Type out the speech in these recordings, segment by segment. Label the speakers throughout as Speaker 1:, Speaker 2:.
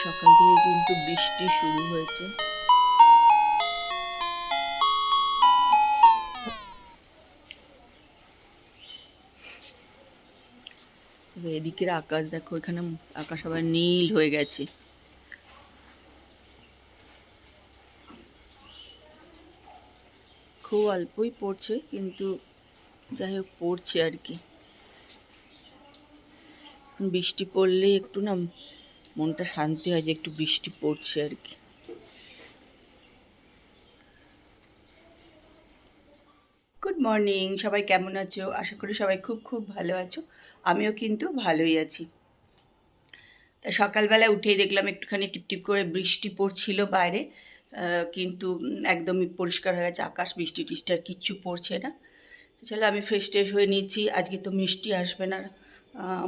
Speaker 1: সকাল থেকে কিন্তু বৃষ্টি শুরু হয়েছে। এদিকের আকাশ দেখো, এখানে আকাশ আবার নীল হয়ে গেছে। খুব অল্পই পড়ছে, কিন্তু যাই হোক পড়ছে আর কি। বৃষ্টি পড়লেই একটু না মনটা শান্তি হয় যে একটু বৃষ্টি পড়ছে আর কি। গুড মর্নিং, সবাই কেমন আছো? আশা করি সবাই খুব খুব ভালো আছো। আমিও কিন্তু ভালোই আছি। তা সকালবেলা উঠেই দেখলাম একটুখানি টিপটিপ করে বৃষ্টি পড়ছিল বাইরে, কিন্তু একদমই পরিষ্কার হয়ে গেছে আকাশ। বৃষ্টি টিষ্টি আর কিচ্ছু পড়ছে না। চলো আমি ফ্রেশ ট্রেশ হয়ে নিচ্ছি। আজকে তো মিষ্টি আসবে না,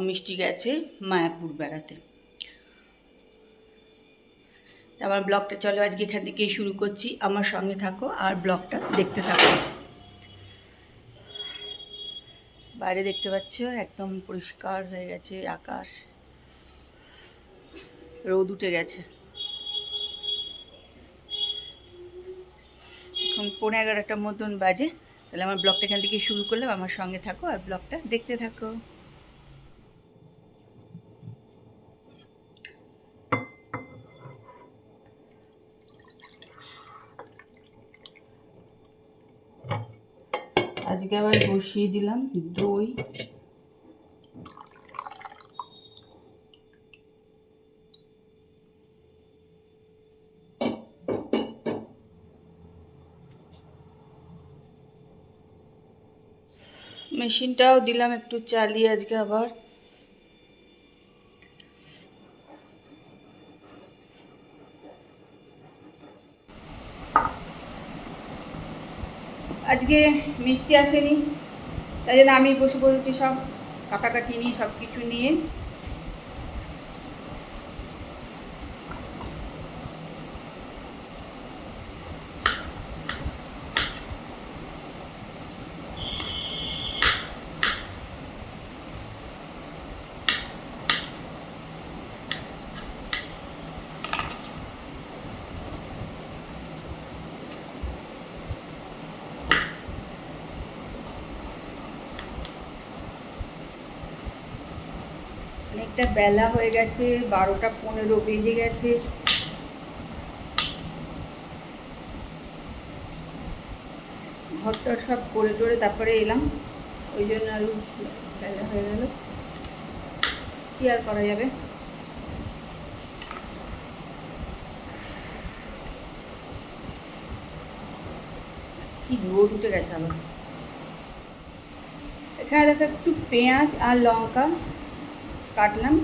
Speaker 1: মিষ্টি গেছে মায়াপুর বেড়াতে। তা আমার ব্লগটা চলো আজকে এখান থেকেই শুরু করছি। আমার সঙ্গে থাকো আর ব্লগটা দেখতে থাকো। বাইরে দেখতে পাচ্ছ একদম পরিষ্কার হয়ে গেছে আকাশ, রোদ উঠে গেছে। এখন 11:30 মতন বাজে। তাহলে আমার ব্লগটা এখান থেকে শুরু করলাম। আমার সঙ্গে থাকো আর ব্লগটা দেখতে থাকো। আজকে আবার বসিয়ে দিলাম দই। মেশিনটাও দিলাম একটু চালিয়ে আজকে আবার। আজকে মিষ্টি আসেনি, তাই জন্য আমি বসে পড়েছি সব কাটাকাটি নিয়ে, সব কিছু নিয়ে। অনেকটা বেলা হয়ে গেছে, 12টা 15 বেজে গেছে। ঘরটা সব করে টোরে তারপরে এলাম, ওই জন্য আরও বেলা হয়ে গেল। কী আর করা যাবে। কি রোদ উঠে গেছে আবার। এখানে দেখো একটু পেঁয়াজ আর লঙ্কা কাটলাম,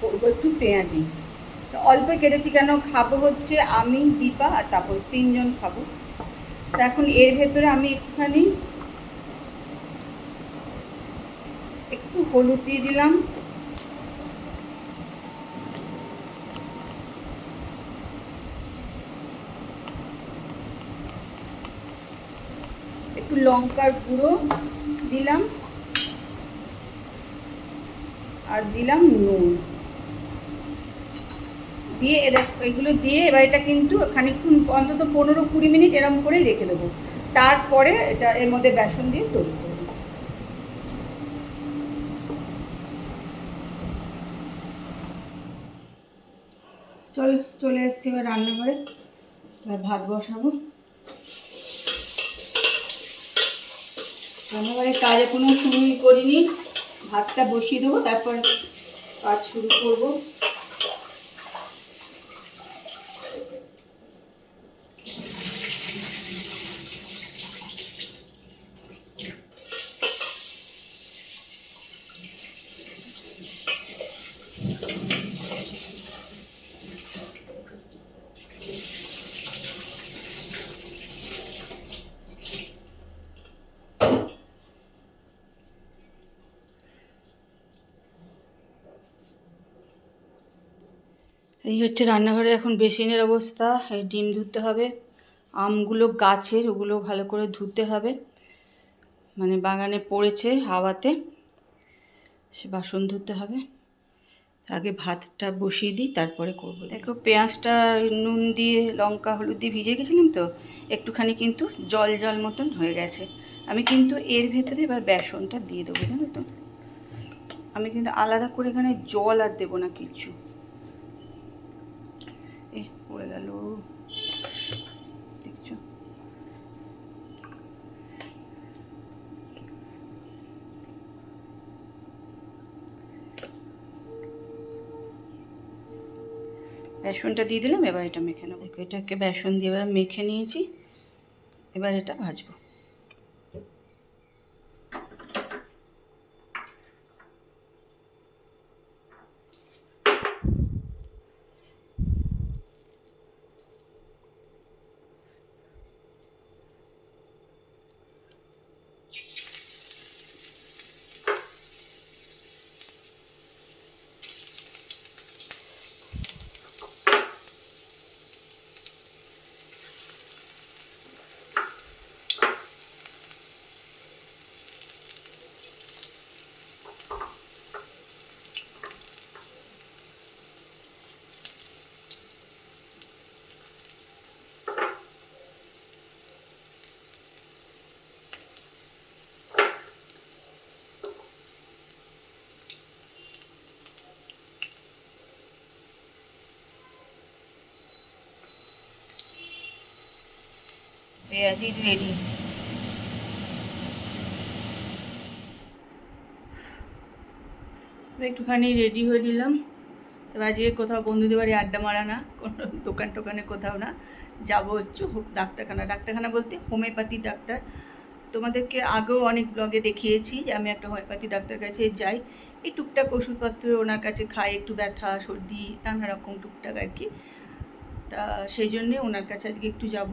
Speaker 1: করবো একটু পেঁয়াজি। তো অল্প কেটেছি, কেন খাবো হচ্ছে আমি, দীপা আর তাপস, 3জন খাবো। তো এখন এর ভেতরে আমি একটু হলুদ দিয়ে দিলাম, একটু লঙ্কার গুঁড়ো দিলাম, আর দিলাম নুন দিয়ে এগুলো দিয়ে এবার এটা কিন্তু খানিকক্ষণ অন্তত 15-20 মিনিট এরম করেই রেখে দেবো। তারপরে এটা এর মধ্যে বেসন দিয়ে তৈরি করবো। চলে এসছি এবার রান্নাঘরে। এবার ভাত বসাবো। রান্নাঘরের কাজ এখনো শুরুই করিনি। ভাতটা বসিয়ে দেবো, তারপর কাজ শুরু করবো। এই হচ্ছে রান্নাঘরে এখন বেসিনের অবস্থা। এই ডিম ধুতে হবে, আমগুলো গাছের, ওগুলো ভালো করে ধুতে হবে, মানে বাগানে পড়েছে হাওয়াতে, সে বাসন ধুতে হবে। আগে ভাতটা বসিয়ে দিই, তারপরে করব। দেখো পেঁয়াজটা নুন দিয়ে লঙ্কা হলুদ দিয়ে ভিজে গেছিলাম তো, একটুখানি কিন্তু জল জল মতন হয়ে গেছে। আমি কিন্তু এর ভেতরে এবার বেসনটা দিয়ে দেবো, জানো তো। আমি কিন্তু আলাদা করে এখানে জল আর দেবো না কিছু। পড়ে গেল, দেখছো। বেসনটা দিয়ে দিলাম, এবার এটা মেখে নেবো। এটাকে বেসন দিয়ে এবার মেখে নিয়েছি, এবার এটা ভাজবো। পেঁয়াজি রেডি। একটুখানি রেডি হয়ে নিলাম। তবে আজকে কোথাও বন্ধুদের বাড়ি আড্ডা মারা না, কোনো দোকান টোকানে কোথাও না, যাবো একটু ডাক্তারখানা বলতে হোমিওপ্যাথি ডাক্তার। তোমাদেরকে আগেও অনেক ব্লগে দেখিয়েছি যে আমি একটা হোমিওপ্যাথি ডাক্তার কাছে যাই, এই টুকটাক ওষুধপত্র ওনার কাছে খাই, একটু ব্যথা সর্দি নানা রকম টুকটাক আর কি। তা সেই জন্যে ওনার কাছে আজকে একটু যাব,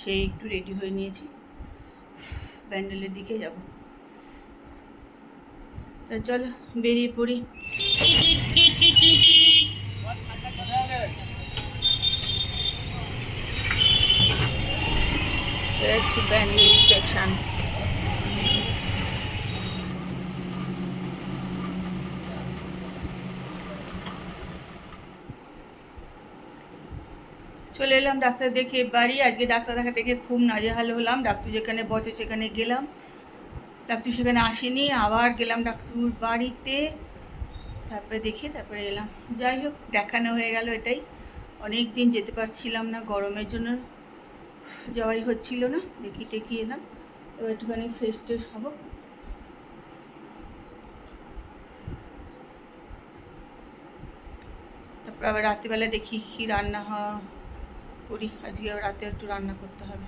Speaker 1: সেই একটু রেডি হয়ে নিয়েছি, ব্যান্ডেলের দিকে যাব। তা চলো বেরিয়ে পড়ি। ব্যান্ডেল স্টেশন। চলে এলাম ডাক্তার দেখে বাড়ি। আজকে ডাক্তার দেখা দেখে খুব নাজেহাল হলাম। ডাক্তার যেখানে বসে সেখানে গেলাম, ডাক্তার সেখানে আসেনি, আবার গেলাম ডাক্তারবাবুর বাড়িতে, তারপরে এলাম। যাই হোক, দেখানো হয়ে গেল, এটাই। অনেক দিন যেতে পারছিলাম না, গরমের জন্য যাওয়াই হচ্ছিল না। দেখি এলাম, এবার একটুখানি ফ্রেশ ট্রেশ হবো। তারপর আবার রাত্রিবেলা দেখি কী রান্না করি। আজকে রাতে একটু রান্না করতে হবে।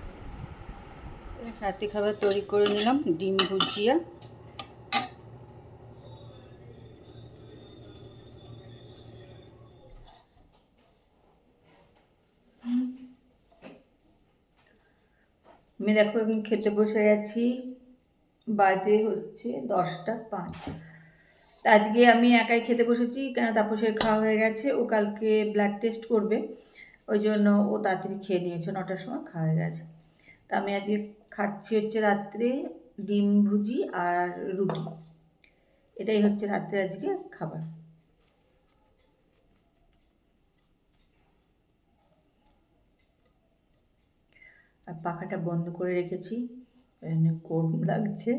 Speaker 1: রাতে খাবার তৈরি করে নিলাম, ডিম ভুজিয়া। আমি দেখো এখন খেতে বসে গেছি, বাজে হচ্ছে 10:05। আজকে আমি একাই খেতে বসেছি, কেন তাপসের খাওয়া হয়ে গেছে, ও কালকে ব্লাড টেস্ট করবে, ওই জন্য ও তাড়াতাড়ি খেয়ে নিয়েছে, 9টার সময় খাওয়া হয়ে গেছে। তা আমি আজকে খাচ্ছি হচ্ছে রাত্রে ডিম ভুজি আর রুটি, এটাই হচ্ছে রাত্রে আজকে খাবার। আর পাখাটা বন্ধ করে রেখেছি, গরম লাগছে।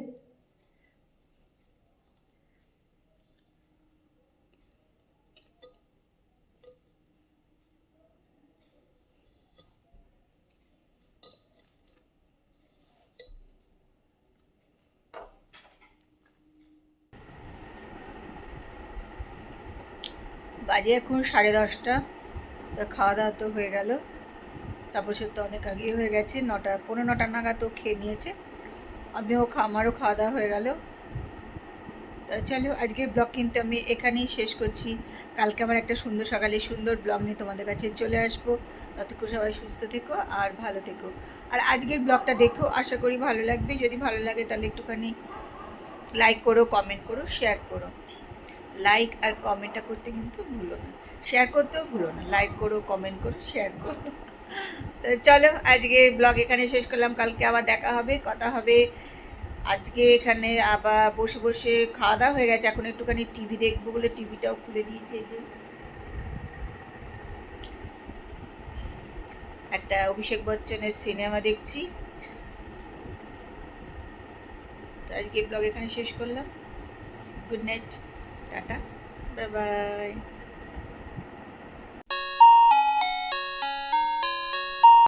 Speaker 1: বাজে এখন 10:30। তা খাওয়া দাওয়া তো হয়ে গেল, তাপসের তো অনেক আগেই হয়ে গেছে, 9টা 9:15 নাগাদ তো খেয়ে নিয়েছে, আমারও খাওয়া দাওয়া হয়ে গেল। তা চলো আজকের ব্লগ কিন্তু আমি এখানেই শেষ করছি। কালকে আবার একটা সুন্দর সকালে সুন্দর ব্লগ নিয়ে তোমাদের কাছে চলে আসবো। ততক্ষণ সবাই সুস্থ থেকো আর ভালো থেকো। আর আজকের ব্লগটা দেখো, আশা করি ভালো লাগবে। যদি ভালো লাগে তাহলে একটুখানি লাইক করো, কমেন্ট করো, শেয়ার করো। লাইক আর কমেন্টটা করতে কিন্তু ভুলো না, শেয়ার করতেও ভুলো না। লাইক করো, কমেন্ট করো, শেয়ার করো। তো চলো আজকে ব্লগ এখানে শেষ করলাম, কালকে আবার দেখা হবে, কথা হবে। আজকে এখানে আবার বসে বসে খাওয়া দাওয়া হয়ে গেছে, এখন একটুখানি টিভি দেখবো বলে টিভিটাও খুলে দিয়েছে। যে একটা অভিষেক বচ্চনের সিনেমা দেখছি। তো আজকে ব্লগ এখানে শেষ করলাম। Good night, tata, bye bye.